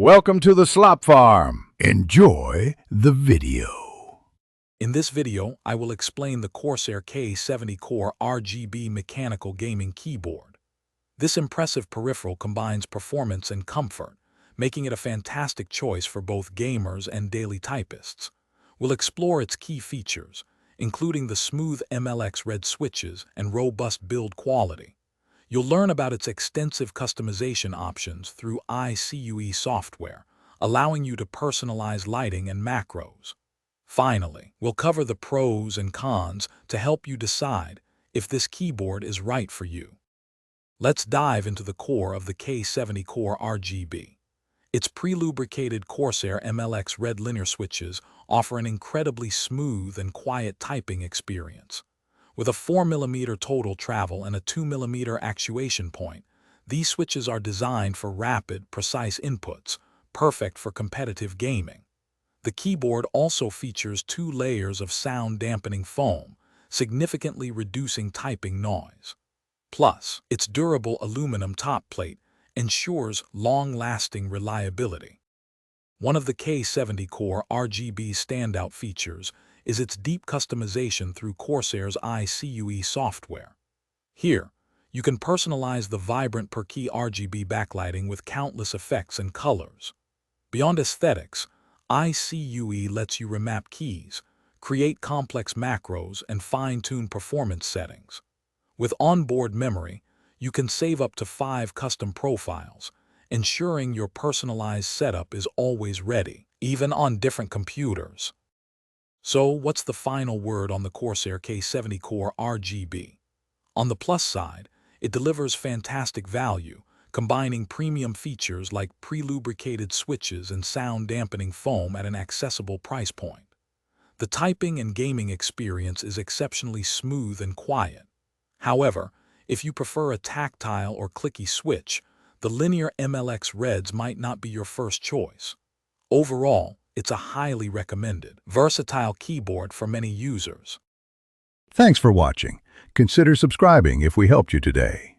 Welcome to the Slop Farm. Enjoy the video. In this video, I will explain the Corsair K70 Core RGB mechanical gaming keyboard. This impressive peripheral combines performance and comfort, making it a fantastic choice for both gamers and daily typists. We'll explore its key features, including the smooth MLX red switches and robust build quality. You'll learn about its extensive customization options through ICUE software, allowing you to personalize lighting and macros. Finally, we'll cover the pros and cons to help you decide if this keyboard is right for you. Let's dive into the core of the K70 Core RGB. Its pre-lubricated Corsair MLX red linear switches offer an incredibly smooth and quiet typing experience. With a 4mm total travel and a 2mm actuation point, these switches are designed for rapid, precise inputs, perfect for competitive gaming. The keyboard also features 2 layers of sound-dampening foam, significantly reducing typing noise. Plus, its durable aluminum top plate ensures long-lasting reliability. One of the K70 Core RGB's standout features is its deep customization through Corsair's ICUE software. Here, you can personalize the vibrant per-key RGB backlighting with countless effects and colors. Beyond aesthetics, ICUE lets you remap keys, create complex macros, and fine-tune performance settings. With onboard memory, you can save up to 5 custom profiles, ensuring your personalized setup is always ready, even on different computers. So, what's the final word on the Corsair K70 Core RGB? On the plus side, it delivers fantastic value, combining premium features like pre-lubricated switches and sound-dampening foam at an accessible price point. The typing and gaming experience is exceptionally smooth and quiet. However, if you prefer a tactile or clicky switch, the linear MLX Reds might not be your first choice. Overall, it's a highly recommended, versatile keyboard for many users. Thanks for watching. Consider subscribing if we helped you today.